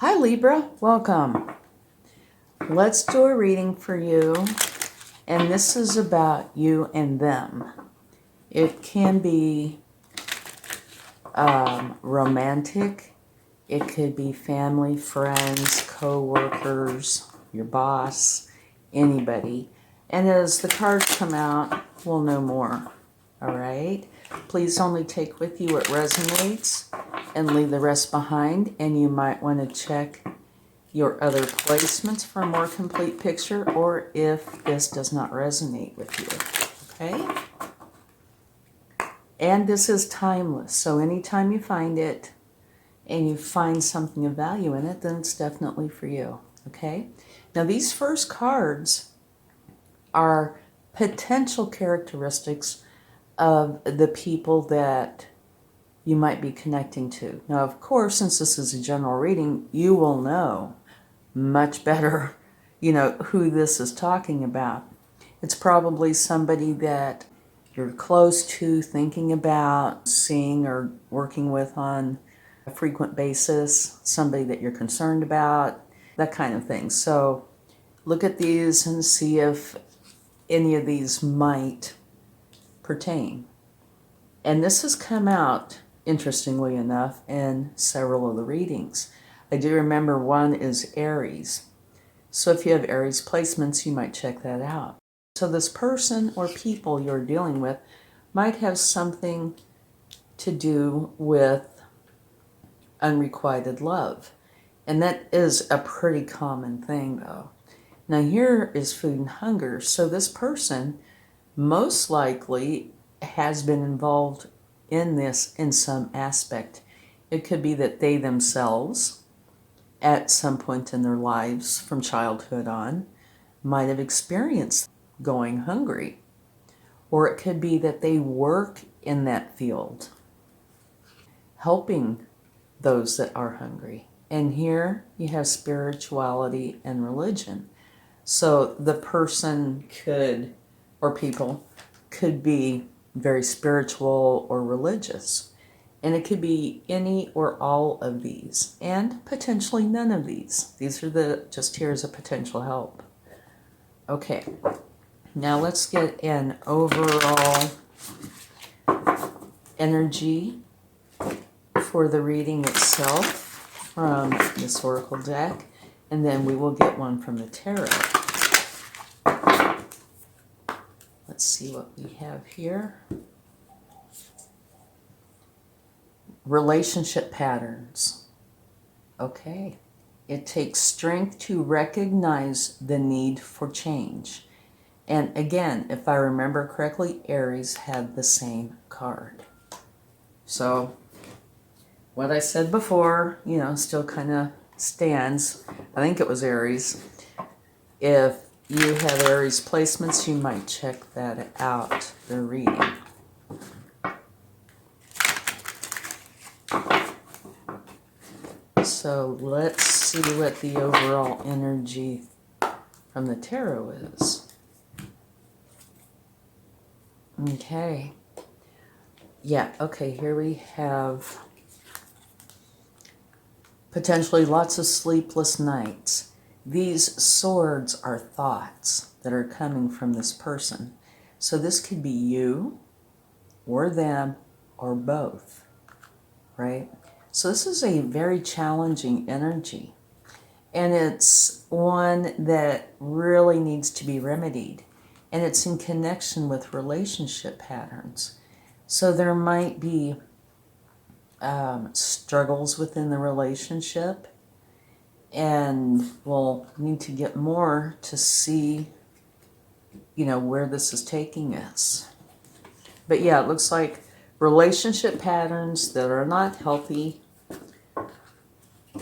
Hi Libra, welcome. Let's do a reading for you, and this is about you and them. It can be romantic, it could be family, friends, co-workers, your boss, anybody. And as the cards come out, we'll know more, all right? Please only take with you what resonates and leave the rest behind, and you might want to check your other placements for a more complete picture, or if this does not resonate with you, okay? And this is timeless, so anytime you find it and you find something of value in it, then it's definitely for you, okay? Now these first cards are potential characteristics of the people that you might be connecting to. Now, of course, since this is a general reading, you will know much better, who this is talking about. It's probably somebody that you're close to, thinking about, seeing or working with on a frequent basis, somebody that you're concerned about, that kind of thing. So look at these and see if any of these might pertain. And this has come out, interestingly enough, in several of the readings. I do remember one is Aries. So if you have Aries placements, you might check that out. So this person or people you're dealing with might have something to do with unrequited love. And that is a pretty common thing, though. Now here is food and hunger. So this person most likely has been involved in this in some aspect. It could be that they themselves, at some point in their lives from childhood on, might have experienced going hungry. Or it could be that they work in that field, helping those that are hungry. And here you have spirituality and religion. So the person could, or people, could be very spiritual or religious. And it could be any or all of these, and potentially none of these. These are just here as a potential help. Okay, now let's get an overall energy for the reading itself from this oracle deck, and then we will get one from the tarot. Let's see what we have here. Relationship patterns. Okay. It takes strength to recognize the need for change. And again, if I remember correctly, Aries had the same card. So what I said before, still kind of stands. I think it was Aries. If you have Aries placements, you might check that out, the reading. So let's see what the overall energy from the tarot is. Okay. Yeah, okay, here we have potentially lots of sleepless nights. These swords are thoughts that are coming from this person. So this could be you, or them, or both, right? So this is a very challenging energy, and it's one that really needs to be remedied, and it's in connection with relationship patterns. So there might be struggles within the relationship, and we'll need to get more to see, where this is taking us. But yeah, it looks like relationship patterns that are not healthy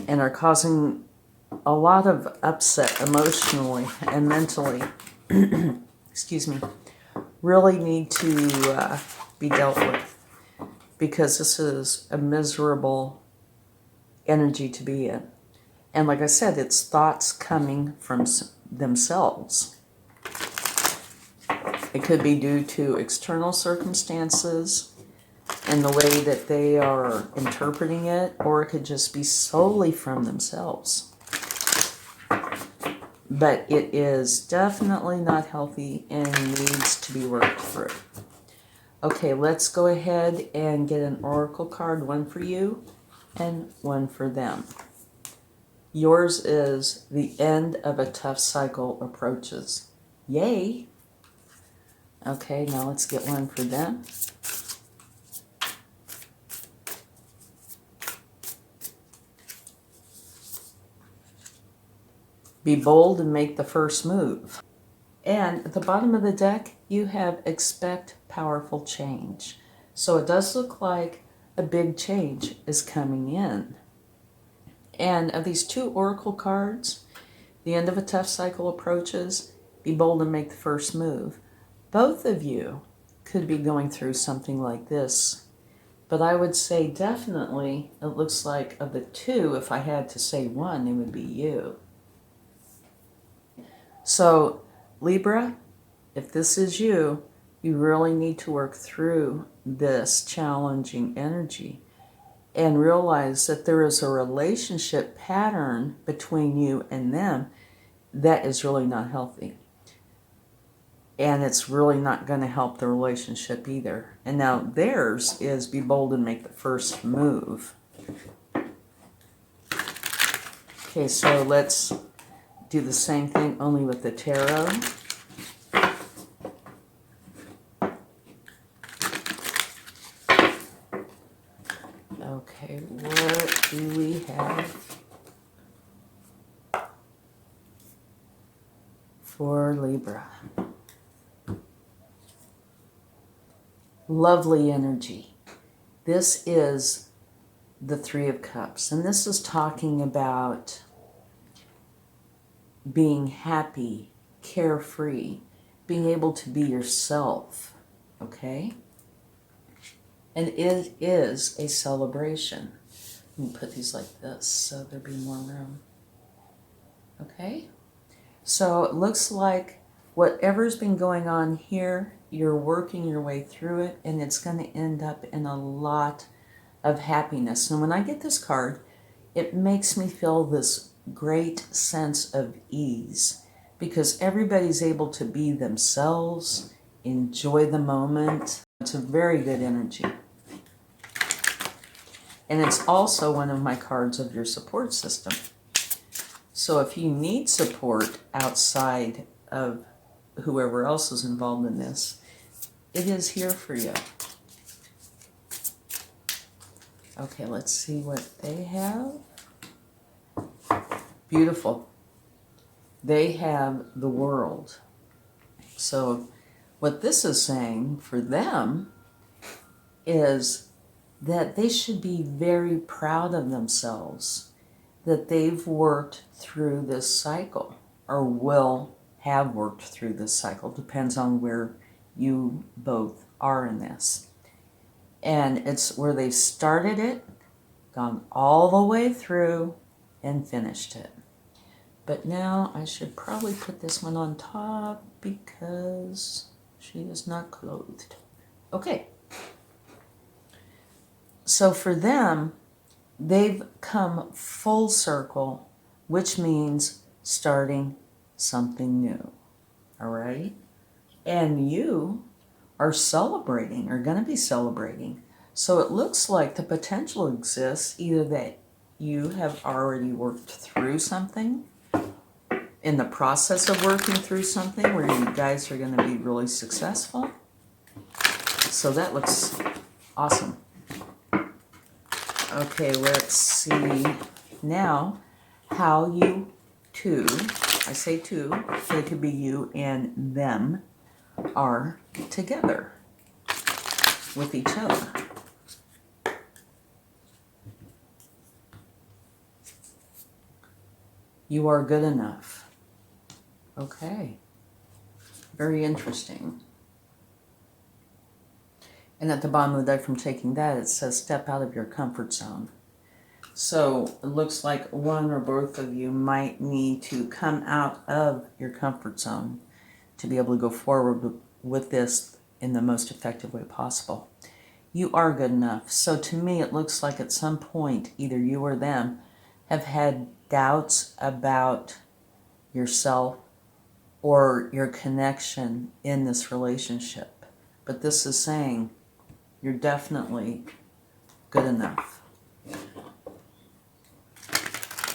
and are causing a lot of upset emotionally and mentally, excuse me, really need to be dealt with, because this is a miserable energy to be in. And like I said, it's thoughts coming from themselves. It could be due to external circumstances, and the way that they are interpreting it, or it could just be solely from themselves. But it is definitely not healthy and needs to be worked through. Okay, let's go ahead and get an oracle card, one for you and one for them. Yours is the end of a tough cycle approaches. Yay! Okay, now let's get one for them. Be bold and make the first move. And at the bottom of the deck, you have expect powerful change. So it does look like a big change is coming in. And of these two oracle cards, the end of a tough cycle approaches, be bold and make the first move. Both of you could be going through something like this. But I would say definitely, it looks like of the two, if I had to say one, it would be you. So, Libra, if this is you, you really need to work through this challenging energy and realize that there is a relationship pattern between you and them that is really not healthy. And it's really not going to help the relationship either. And now theirs is be bold and make the first move. Okay, so let's do the same thing, only with the tarot. Okay, what do we have for Libra? Lovely energy. This is the Three of Cups, and this is talking about being happy, carefree, being able to be yourself, okay? And it is a celebration. Let me put these like this so there'll be more room. Okay? So it looks like whatever's been going on here, you're working your way through it, and it's going to end up in a lot of happiness. And when I get this card, it makes me feel this great sense of ease because everybody's able to be themselves, enjoy the moment. It's a very good energy. And it's also one of my cards of your support system. So if you need support outside of whoever else is involved in this, it is here for you. Okay, let's see what they have. Beautiful. They have the world. So what this is saying for them is that they should be very proud of themselves, that they've worked through this cycle, or will have worked through this cycle. Depends on where you both are in this. And it's where they started it, gone all the way through, and finished it. But now I should probably put this one on top because she is not clothed. Okay. So for them, they've come full circle, which means starting something new. All right? And you are celebrating, are going to be celebrating. So it looks like the potential exists either that you have already worked through something, in the process of working through something where you guys are going to be really successful. So that looks awesome. Okay, let's see now how you two, I say two, so it could be you and them, are together with each other. You are good enough. Okay. Very interesting. And at the bottom of the deck from taking that, it says step out of your comfort zone. So it looks like one or both of you might need to come out of your comfort zone to be able to go forward with this in the most effective way possible. you are good enough. So to me, it looks like at some point, either you or them have had doubts about yourself or your connection in this relationship. But this is saying you're definitely good enough.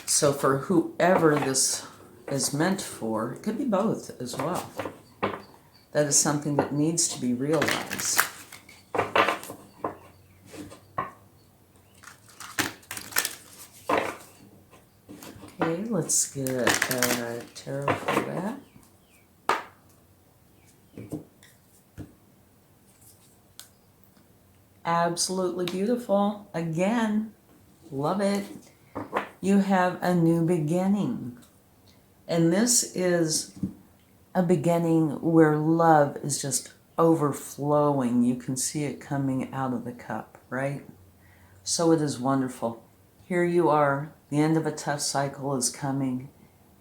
So for whoever this is meant for, it could be both as well. That is something that needs to be realized. Okay, let's get a tarot for that. Absolutely beautiful. Again, love it. You have a new beginning. And this is a beginning where love is just overflowing. You can see it coming out of the cup, right? So it is wonderful. Here you are. The end of a tough cycle is coming,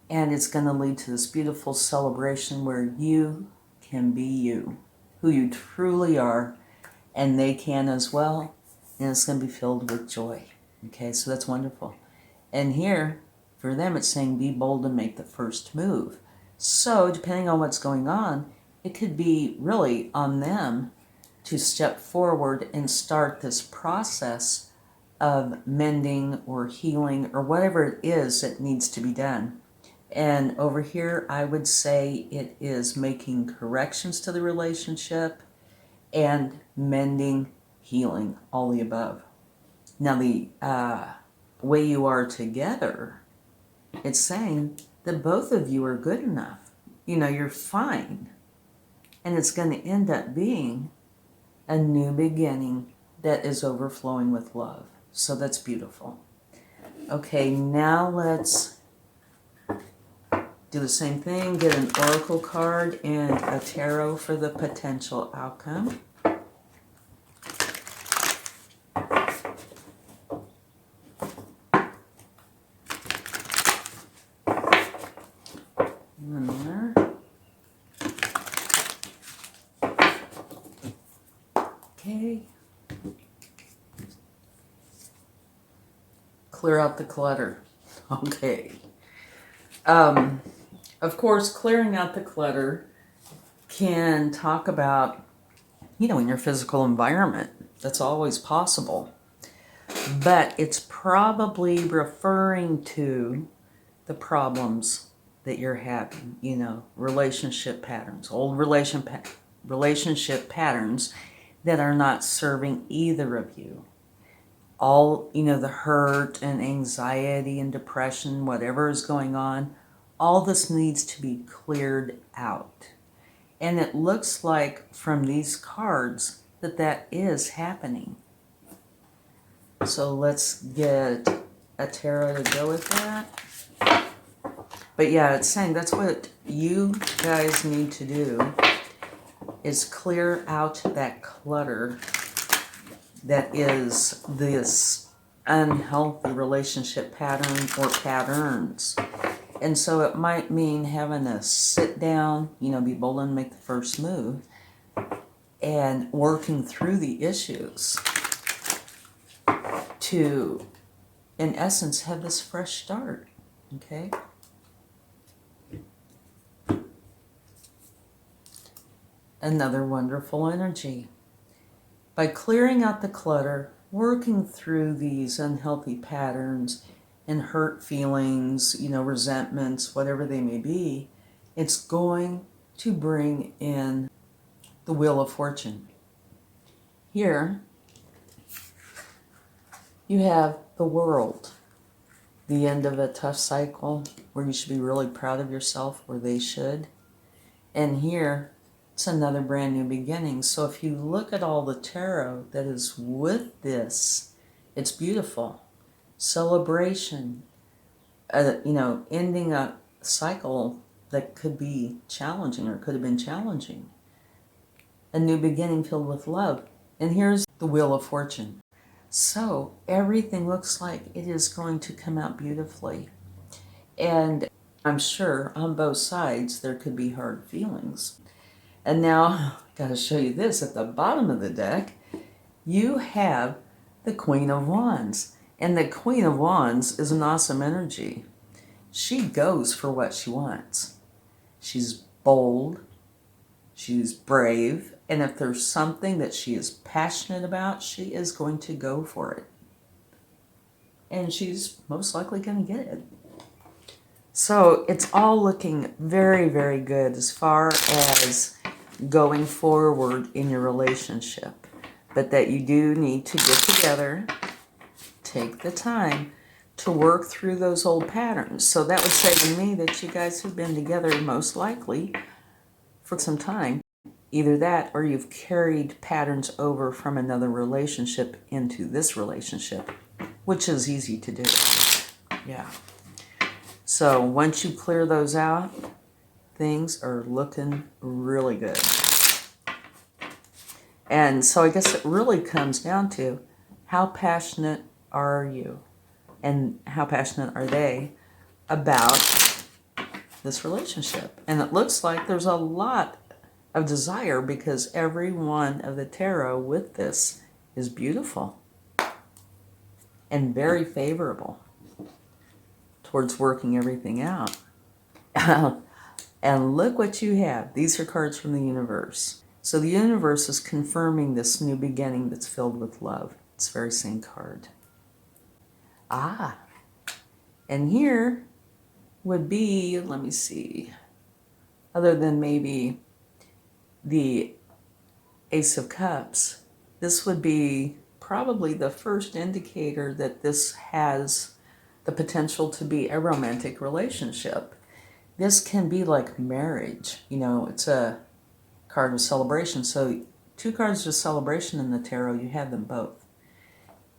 and it's going to lead to this beautiful celebration where you can be you, who you truly are, and they can as well, and it's going to be filled with joy. Okay, so that's wonderful. And here, for them, it's saying be bold and make the first move. So depending on what's going on, it could be really on them to step forward and start this process of mending or healing or whatever it is that needs to be done. And over here, I would say it is making corrections to the relationship and mending, healing, all the above. Now, the way you are together, it's saying that both of you are good enough. You know, you're fine. And it's going to end up being a new beginning that is overflowing with love. So that's beautiful. Okay, now let's do the same thing. Get an oracle card and a tarot for the potential outcome. One more. Okay. Clear out the clutter. Okay. Of course, clearing out the clutter can talk about, you know, in your physical environment. That's always possible. But it's probably referring to the problems that you're having, you know, relationship patterns, old relationship patterns that are not serving either of you. All, you know, the hurt and anxiety and depression, whatever is going on, all this needs to be cleared out. And it looks like from these cards that that is happening. So let's get a tarot to go with that. But yeah, it's saying that's what you guys need to do, is clear out that clutter that is this unhealthy relationship pattern or patterns. And so it might mean having to sit down, you know, be bold and make the first move, and working through the issues to, in essence, have this fresh start. Okay? Another wonderful energy. By clearing out the clutter, working through these unhealthy patterns and hurt feelings, you know, resentments, whatever they may be, it's going to bring in the Wheel of Fortune. Here, you have the World, the end of a tough cycle where you should be really proud of yourself, or they should. And here, it's another brand new beginning. So if you look at all the tarot that is with this, it's beautiful. Celebration, you know, ending a cycle that could be challenging or could have been challenging. A new beginning filled with love. And here's the Wheel of Fortune. So everything looks like it is going to come out beautifully. And I'm sure on both sides there could be hard feelings. And now, I've got to show you this at the bottom of the deck. you have the Queen of Wands. And the Queen of Wands is an awesome energy. She goes for what she wants. She's bold, she's brave, and if there's something that she is passionate about, she is going to go for it. And she's most likely going to get it. So it's all looking very, very good as far as going forward in your relationship. But that you do need to get together, take the time to work through those old patterns. So that would say to me that you guys have been together most likely for some time. Either that or you've carried patterns over from another relationship into this relationship, which is easy to do. Yeah. So once you clear those out, things are looking really good. And so I guess it really comes down to how passionate are you and how passionate are they about this relationship. And it looks like there's a lot of desire because every one of the tarot with this is beautiful and very favorable towards working everything out. And look what you have. These are cards from the universe. So the universe is confirming this new beginning that's filled with love. It's the very same card. Ah, and here would be, let me see, other than maybe the Ace of Cups, this would be probably the first indicator that this has the potential to be a romantic relationship. This can be like marriage. You know, it's a card of celebration. So 2 cards of celebration in the tarot, you have them both.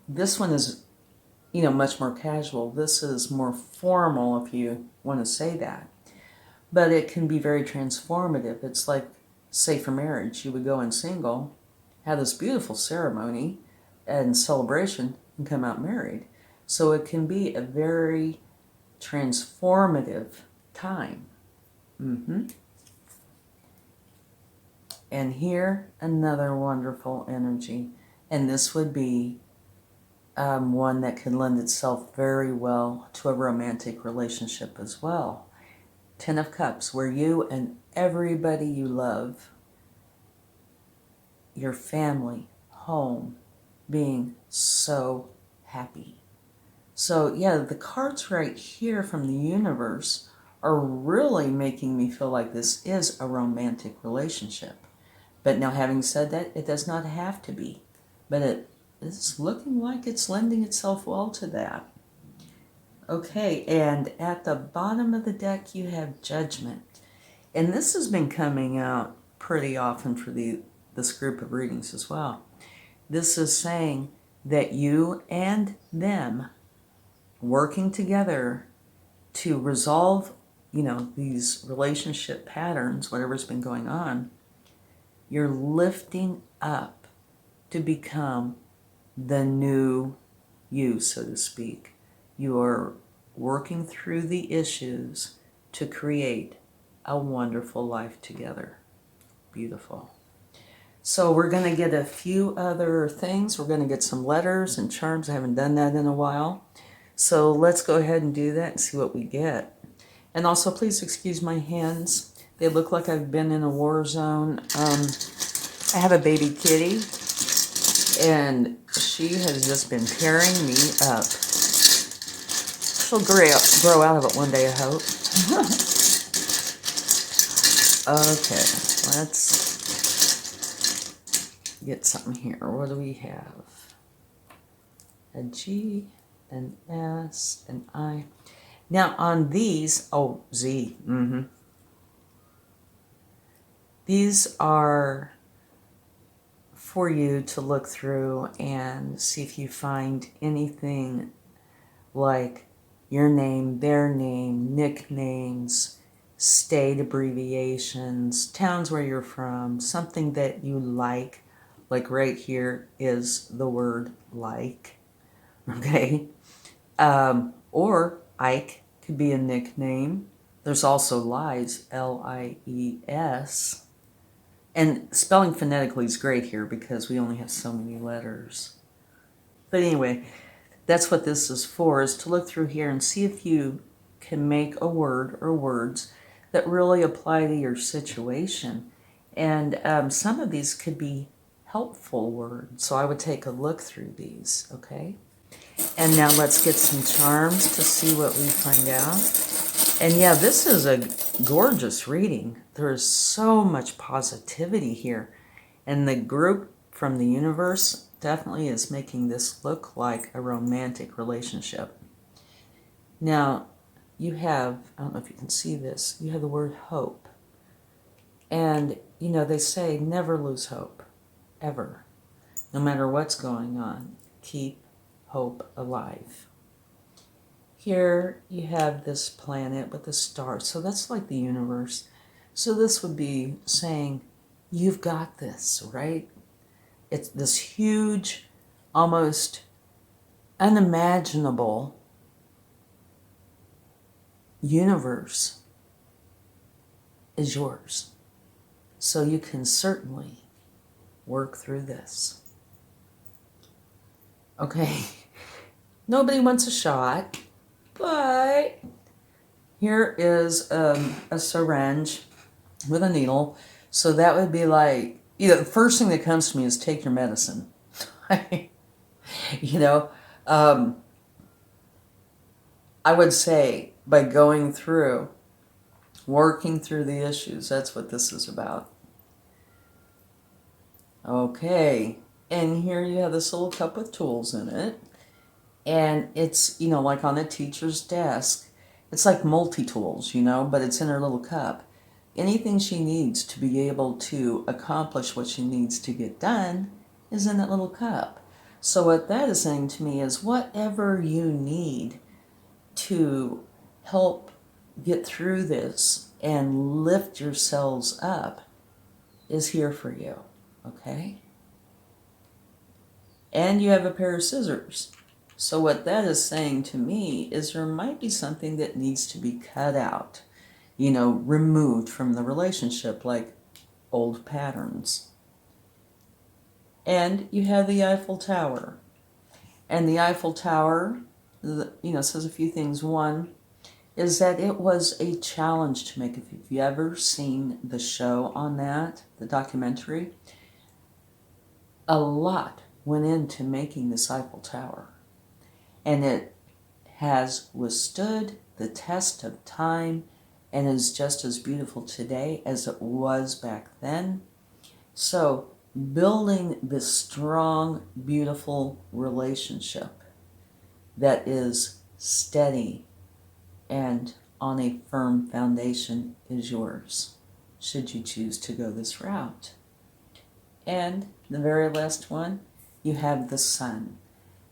This one is, you know, much more casual. This is more formal, if you want to say that. But it can be very transformative. It's like, say for marriage, you would go in single, have this beautiful ceremony and celebration, and come out married. So it can be a very transformative time. And here, another wonderful energy. And this would be one that can lend itself very well to a romantic relationship as well. 10 of Cups, where you and everybody you love, your family, home, being so happy. So yeah, the cards right here from the universe are really making me feel like this is a romantic relationship. But now, having said that, it does not have to be. But it is looking like it's lending itself well to that. Okay, and at the bottom of the deck, you have Judgment. And this has been coming out pretty often for this group of readings as well. This is saying that you and them working together to resolve, you know, these relationship patterns, whatever's been going on, you're lifting up to become the new you, so to speak. You're working through the issues to create a wonderful life together. Beautiful. So we're going to get a few other things. We're going to get some letters and charms. I haven't done that in a while. So let's go ahead and do that and see what we get. And also, please excuse my hands. They look like I've been in a war zone. I have a baby kitty, and she has just been tearing me up. She'll grow out of it one day, I hope. Okay, let's get something here. What do we have? A G, an S, an I. Now on these, oh, Z. These are for you to look through and see if you find anything like your name, their name, nicknames, state abbreviations, towns where you're from, something that you like right here is the word like, okay? Or Ike could be a nickname. There's also Lies, Lies. And spelling phonetically is great here because we only have so many letters. But anyway, that's what this is for, is to look through here and see if you can make a word or words that really apply to your situation. And some of these could be helpful words. So I would take a look through these, okay? And now let's get some charms to see what we find out. And yeah, this is a gorgeous reading. There is so much positivity here. And the group from the universe definitely is making this look like a romantic relationship. Now, you have, I don't know if you can see this, you have the word hope. And, you know, they say never lose hope, ever. No matter what's going on, keep hope alive. Here you have this planet with the stars, so that's like the universe. So this would be saying, you've got this, right? It's this huge, almost unimaginable universe is yours. So you can certainly work through this. Okay, nobody wants a shot, but here is a syringe with a needle. So that would be like, you know, the first thing that comes to me is take your medicine. You know, I would say by going through, working through the issues, that's what this is about. Okay, and here you have this little cup with tools in it. And it's, you know, like on a teacher's desk. It's like multi-tools, you know, but it's in her little cup. Anything she needs to be able to accomplish what she needs to get done is in that little cup. So what that is saying to me is whatever you need to help get through this and lift yourselves up is here for you, okay? And you have a pair of scissors. So what that is saying to me is there might be something that needs to be cut out, you know, removed from the relationship, like old patterns. And you have the Eiffel Tower. And the Eiffel Tower, you know, says a few things. One is that it was a challenge to make. If you've ever seen the show on that, the documentary, a lot went into making this Eiffel Tower. And it has withstood the test of time and is just as beautiful today as it was back then. So building this strong, beautiful relationship that is steady and on a firm foundation is yours, should you choose to go this route. And the very last one, you have the Sun.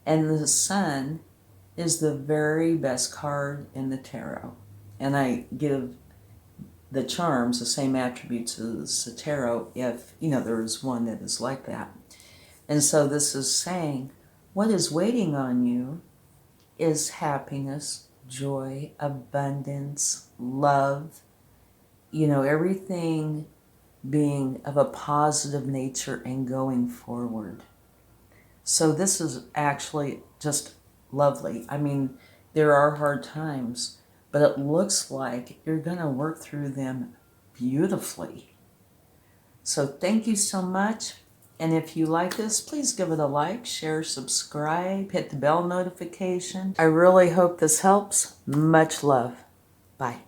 And the Sun is the very best card in the tarot. And I give the charms the same attributes as the tarot if, you know, there is one that is like that. And so this is saying what is waiting on you is happiness, joy, abundance, love, you know, everything being of a positive nature and going forward. So this is actually just lovely. I mean, there are hard times, but it looks like you're going to work through them beautifully. So thank you so much. And if you like this, please give it a like, share, subscribe, hit the bell notification. I really hope this helps. Much love. Bye.